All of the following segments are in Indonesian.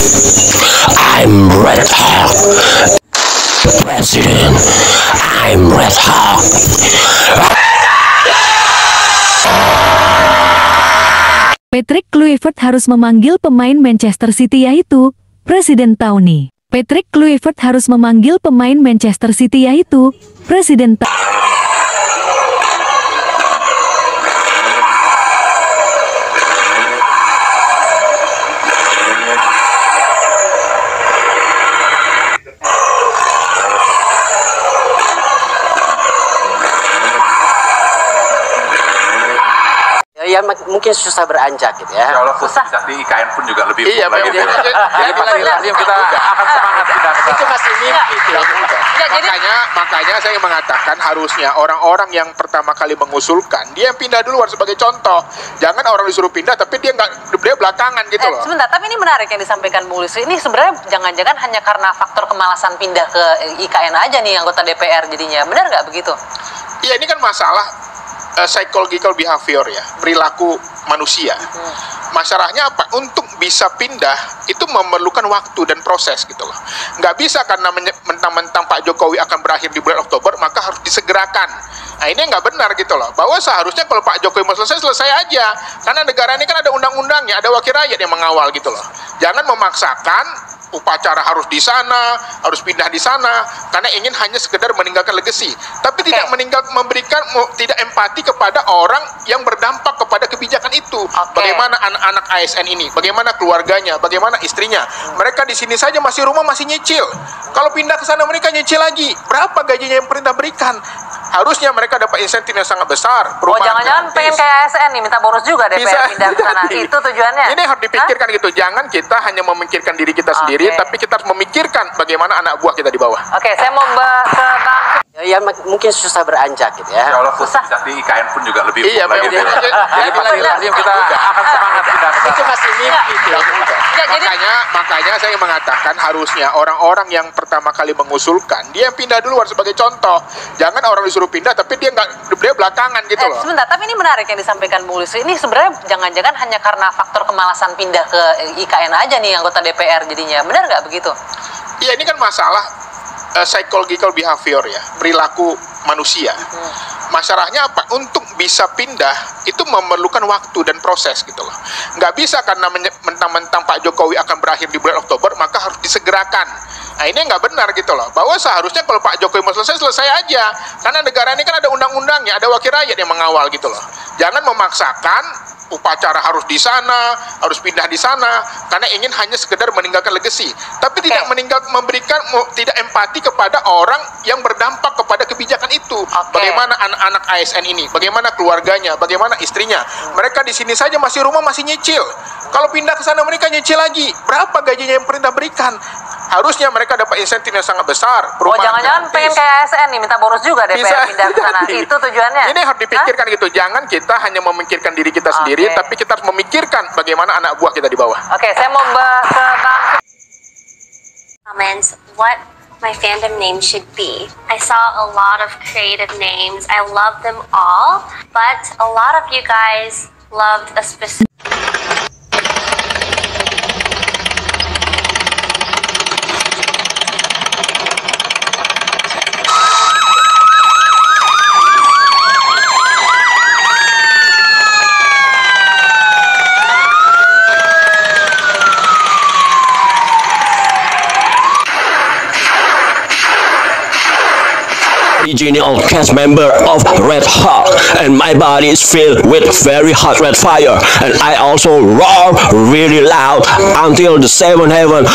I'm Red Hawk. President, I'm Red Hawk. Patrick Kluivert harus memanggil pemain Manchester City yaitu Presiden Townie. Patrick Kluivert harus memanggil pemain Manchester City yaitu Presiden Ya mungkin susah beranjak gitu ya. Insya Allah susah di IKN pun juga lebih Iya, lagi. jadi kita akan semangat pindah. Itu masih mimpi tuh. Makanya saya mengatakan harusnya orang-orang yang pertama kali mengusulkan dia yang pindah duluan sebagai contoh. Jangan orang disuruh pindah tapi dia belakangan gitu loh. Sebentar, tapi ini menarik yang disampaikan Bu Lucy. Ini sebenarnya jangan-jangan hanya karena faktor kemalasan pindah ke IKN aja nih anggota DPR jadinya. Benar nggak begitu? Iya, ini kan masalah psychological behavior ya, perilaku manusia. Masalahnya apa? Untuk bisa pindah itu memerlukan waktu dan proses gitu loh. Nggak bisa karena mentang-mentang Pak Jokowi akan berakhir di bulan Oktober maka harus disegerakan. Nah ini nggak benar gitu loh. Bahwa seharusnya kalau Pak Jokowi mau selesai aja. Karena negara ini kan ada undang-undangnya, ada wakil rakyat yang mengawal gitu loh. Jangan memaksakan upacara harus di sana, harus pindah di sana, karena ingin hanya sekedar meninggalkan legacy, tapi tidak tidak empati kepada orang yang berdampak kepada kebijakan itu. Bagaimana anak-anak ASN ini, bagaimana keluarganya, bagaimana istrinya, mereka di sini saja masih rumah masih nyicil. Kalau pindah ke sana mereka nyicil lagi. Berapa gajinya yang pemerintah berikan? Harusnya mereka dapat insentif yang sangat besar. Jangan-jangan pengen kayak ASN nih, minta bonus juga DPR pindah ke sana. Itu tujuannya. Ini harus dipikirkan gitu. Jangan kita hanya memikirkan diri kita sendiri, tapi kita harus memikirkan bagaimana anak buah kita di bawah. Oke, saya mau ke Bang. Ya mungkin susah beranjak gitu ya. Insya Allah susah di IKN pun juga lebih lagi. Jadi kita akan semangat pindah. Itu masih mimpi tuh. Makanya saya mengatakan harusnya orang-orang yang pertama kali mengusulkan dia yang pindah duluan sebagai contoh. Jangan orang disuruh pindah tapi dia belakangan gitu loh. Sebentar, tapi ini menarik yang disampaikan Bu Lucy. Ini sebenarnya jangan-jangan hanya karena faktor kemalasan pindah ke IKN aja nih anggota DPR jadinya. Benar nggak begitu? Iya, ini kan masalah psychological behavior ya, perilaku manusia. Masalahnya apa? Untuk bisa pindah itu memerlukan waktu dan proses gitu loh. Nggak bisa karena mentang-mentang Pak Jokowi akan berakhir di bulan Oktober maka harus disegerakan. Nah ini nggak benar gitu loh. Bahwa seharusnya kalau Pak Jokowi mau selesai aja. Karena negara ini kan ada undang-undangnya, ada wakil rakyat yang mengawal gitu loh. Jangan memaksakan upacara harus di sana, harus pindah di sana, karena ingin hanya sekedar meninggalkan legacy, tapi tidak tidak empati kepada orang yang berdampak kepada kebijakan itu. Bagaimana anak-anak ASN ini, bagaimana keluarganya, bagaimana istrinya, mereka di sini saja masih rumah masih nyicil. Kalau pindah ke sana mereka nyicil lagi. Berapa gajinya yang pemerintah berikan? Harusnya mereka dapat insentif yang sangat besar. Jangan-jangan pengen kayak ASN nih, minta bonus juga DPR pindah ke sana. Itu tujuannya. Ini harus dipikirkan gitu. Jangan kita hanya memikirkan diri kita sendiri, tapi kita harus memikirkan bagaimana anak buah kita di bawah. Oke, saya mau ke Bang. Comments what my fandom name should be. I saw a lot of creative names. I love them all, but a lot of you guys loved a specific Original cast member of Red Hawk, and my body is filled with very hot red fire, and I also roar really loud until the seventh heaven.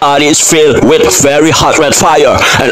Body is filled with very hot red fire, and